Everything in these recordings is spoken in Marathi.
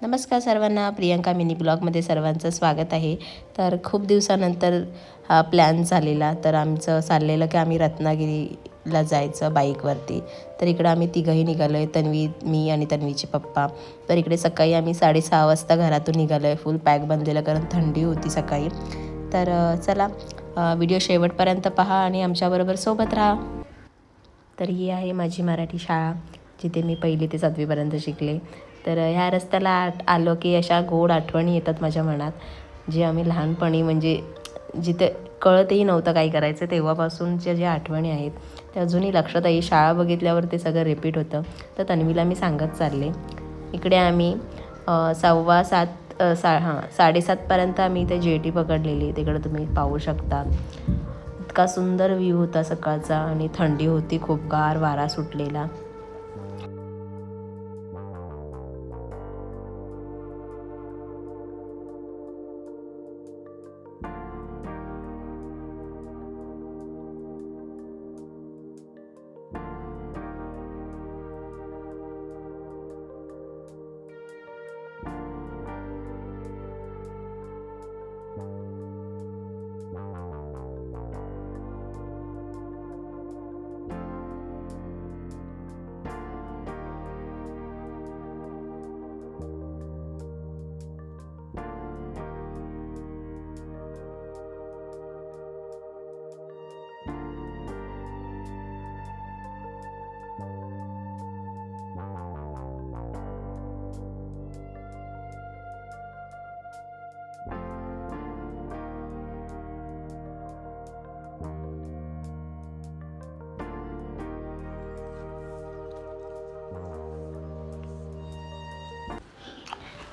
नमस्कार सर्वांना, प्रियंका मिनी ब्लॉगमध्ये सर्वांचं स्वागत आहे. तर खूप दिवसानंतर हा प्लॅन झालेला, तर आमचं चाललेलं की आम्ही रत्नागिरीला जायचं बाईकवरती. तर इकडं आम्ही तिघंही निघालो आहे, तन्वी, मी आणि तन्वीचे पप्पा. तर इकडे सकाळी आम्ही 6:30 वाजता घरातून निघालो आहे, फुल पॅक बनलेलं, कारण थंडी होती सकाळी. तर चला, व्हिडिओ शेवटपर्यंत पहा आणि आमच्याबरोबर सोबत राहा. तर ही आहे माझी मराठी शाळा, जिथे मी 1ली ते 7वीपर्यंत शिकले. तर ह्या रस्त्याला आलो की अशा गोड आठवणी येतात माझ्या मनात, जे आम्ही लहानपणी म्हणजे जिथे कळतही नव्हतं काय करायचं तेव्हापासूनच्या ज्या आठवणी आहेत त्या अजूनही लक्षात आहे. शाळा बघितल्यावर ते सगळं रिपीट होतं. तर तन्वीला मी सांगत चालले. इकडे आम्ही 7:15 आम्ही इथे जेटी पकडलेली, तिकडे तुम्ही पाहू शकता. इतका सुंदर व्ह्यू होता सकाळचा आणि थंडी होती, खूप गार वारा सुटलेला.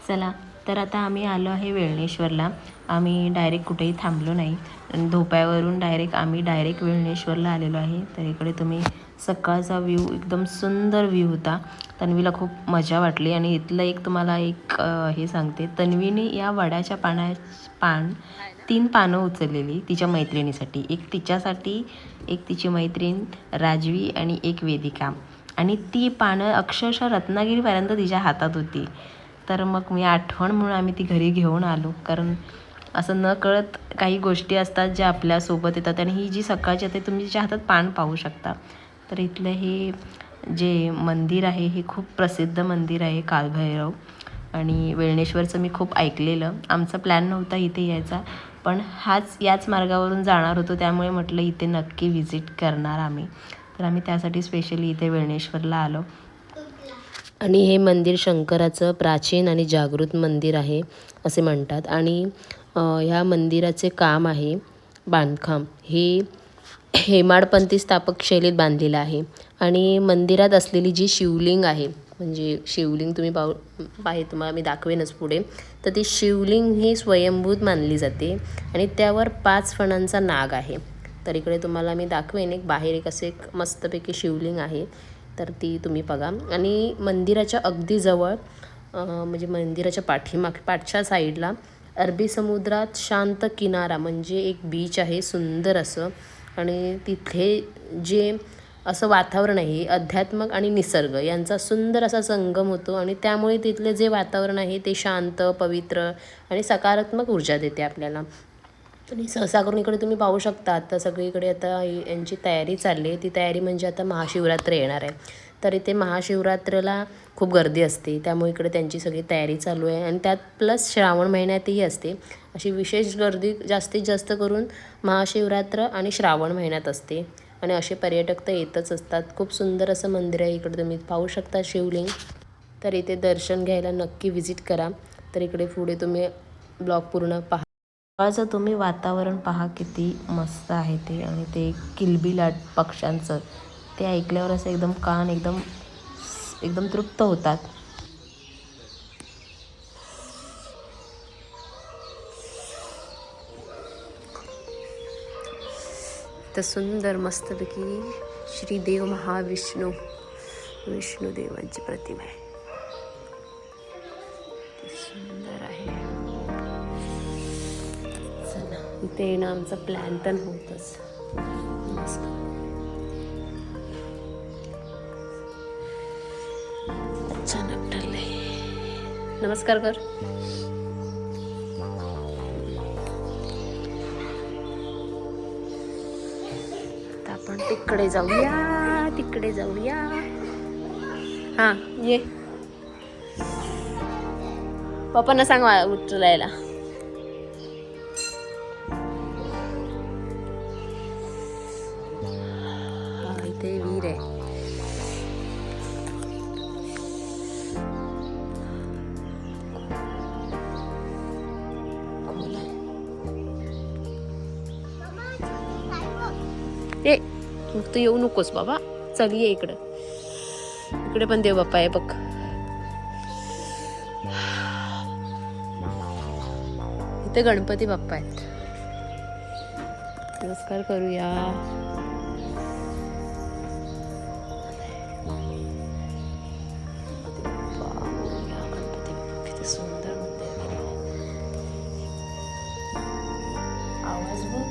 चला, तर आता आम्ही आलो आहे वेळणेश्वरला. आम्ही डायरेक्ट कुठेही थांबलो नाही. धोप्यावरून आम्ही डायरेक्ट वेळणेश्वरला आलेलो आहे. तर इकडे तुम्ही सकाळचा व्ह्यू, एकदम सुंदर व्ह्यू होता. तन्वीला खूप मजा वाटली. आणि इथलं एक तुम्हाला हे सांगते, तन्वीने या वडाच्या 3 पानं उचललेली तिच्या मैत्रिणीसाठी. एक तिच्यासाठी, एक तिची मैत्रीण राजवी आणि एक वेदिका. आणि ती पानं अक्षरशः रत्नागिरीपर्यंत तिच्या हातात होती. तर मग मी आठवण म्हणून आम्ही ती घरी घेऊन आलो, कारण असं न कळत काही गोष्टी असतात ज्या आपल्यासोबत येतात. आणि ही जी सकाळची आता तुम्ही तिच्या हातात पान पाहू शकता. तर इथलं हे जे मंदिर आहे हे खूप प्रसिद्ध मंदिर आहे, कालभैरव. आणि वेळणेश्वरचं मी खूप ऐकलेलं. आमचा प्लॅन नव्हता इथे यायचा, पण याच मार्गावरून जाणार होतो, त्यामुळे म्हटलं इथे नक्की व्हिजिट करणार आम्ही. तर आम्ही त्यासाठी स्पेशली इथे वेळणेश्वरला आलो. आणि हे मंदिर शंकराचं प्राचीन आणि जागृत मंदिर आहे असे म्हणतात. आणि ह्या मंदिराचे काम आहे, बांधकाम हे हेमाडपंथी स्थापक शैलीत बांधलेलं आहे. आणि मंदिरात असलेली जी शिवलिंग आहे, म्हणजे शिवलिंग तुम्ही तुम्हाला मी दाखवेनच पुढे. तर ती शिवलिंग ही स्वयंभूत मानली जाते आणि त्यावर 5 फणांचा नाग आहे. तर इकडे तुम्हाला मी दाखवेन, बाहेर एक मस्तपैकी शिवलिंग आहे. तर ती तुम्ही बघा. आणि मंदिराच्या अगदी जवळ, म्हणजे मंदिराच्या पाठच्या साईडला अरबी समुद्रात शांत किनारा, म्हणजे एक बीच आहे सुंदर असं. आणि तिथे जे असं वातावरण आहे, अध्यात्मक आणि निसर्ग यांचा सुंदर असा संगम होतो. आणि त्यामुळे तिथले जे वातावरण आहे ते शांत, पवित्र आणि सकारात्मक ऊर्जा देते आपल्याला. आणि सहसा करून इकडे तुम्ही पाहू शकता, आता सगळीकडे आता यांची तयारी चालली आहे. ती तयारी म्हणजे आता महाशिवरात्र येणार आहे. तर इथे महाशिवरात्रीला खूप गर्दी असते, त्यामुळे इकडे त्यांची सगळी तयारी चालू आहे. आणि त्यात प्लस श्रावण महिन्यातही असते. अशी विशेष गर्दी जास्तीत जास्त करून महाशिवरात्र आणि श्रावण महिन्यात असते. आणि असे पर्यटक तर येतच असतात. खूप सुंदर असं मंदिर आहे. इकडे तुम्ही पाहू शकता शिवलिंग. तर इथे दर्शन घ्यायला नक्की व्हिजिट करा. तर इकडे पुढे तुम्ही ब्लॉग पूर्ण पहा. सकाळचं तुम्ही वातावरण पहा, किती मस्त आहे ते. आणि ते किलबिलाट पक्ष्यांचं ते ऐकल्यावर असं एकदम कान एकदम तृप्त होतात. तर सुंदर मस्तपैकी श्रीदेव विष्णुदेवांची प्रतिमा आहे. सुंदर आहे. चला, इथे येणं आमचा प्लॅन तर होतच. अचानक ठरले. नमस्कार कर. आता आपण तिकडे जाऊया. हा ये. पप्पांना सांग उचलायला. इथे विहीर आहे. ए तू येऊ नकोस बाबा. चल ये इकडे पण देव बाप्पा आहे बघ. इथे गणपती बाप्पा आहेत. नमस्कार करूया. गणपती बाप्पा किती सुंदर मंदिर. आवाज बघ.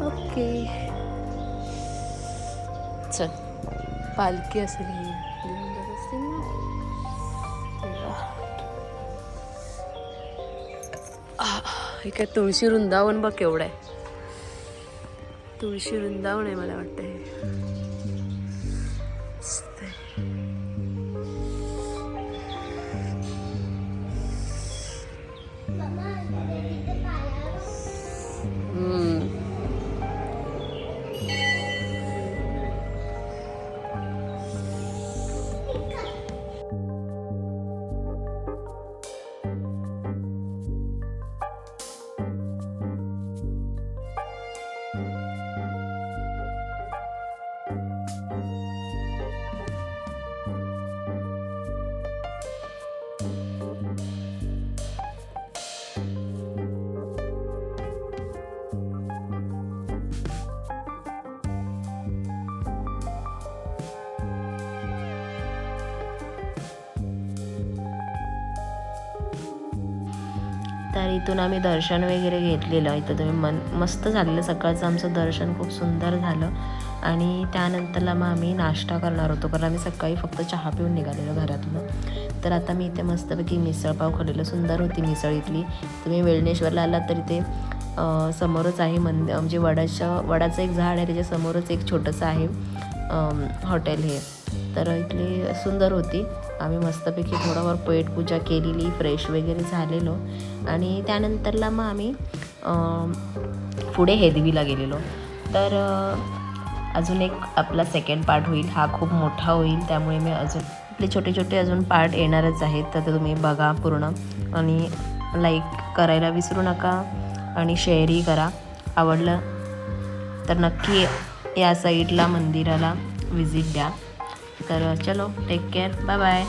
ओके चल. पालखी असेल हे काय तुळशी वृंदावन बघ केवढं आहे. तुळशी वृंदावन आहे मला वाटतं हे. तर इथून आम्ही दर्शन वगैरे घेतलेलं. इथं तुम्ही मस्त झालेलं. सकाळचं आमचं दर्शन खूप सुंदर झालं. आणि त्यानंतरला मग आम्ही नाश्ता करणार होतो, कारण आम्ही सकाळी फक्त चहा पिऊन निघालेलो घरातून. तर आता मी इथे मस्तपैकी मिसळपाव खाल्लेलं. सुंदर होती मिसळ इथली. तुम्ही वेळणेश्वरला आलात तर इथे समोरच आहे म्हणजे वडाचं एक झाड आहे, त्याच्या समोरच एक छोटंसं आहे हॉटेल हे. तर इथली सुंदर होती. आम्ही मस्तपैकी थोडाफार पेटपूजा केलेली, फ्रेश वगैरे झालेलो. आणि त्यानंतरला मग आम्ही पुढे हेदवीला गेलेलो. तर अजून एक आपला सेकंड पार्ट होईल. हा खूप मोठा होईल, त्यामुळे मी अजून आपले छोटे छोटे अजून पार्ट येणारच आहेत. तर तुम्ही बघा पूर्ण आणि लाईक करायला विसरू नका आणि शेअरही करा. आवडलं तर नक्की या साईडला मंदिराला व्हिजिट द्या. तर चलो, टेक केअर, बाय बाय.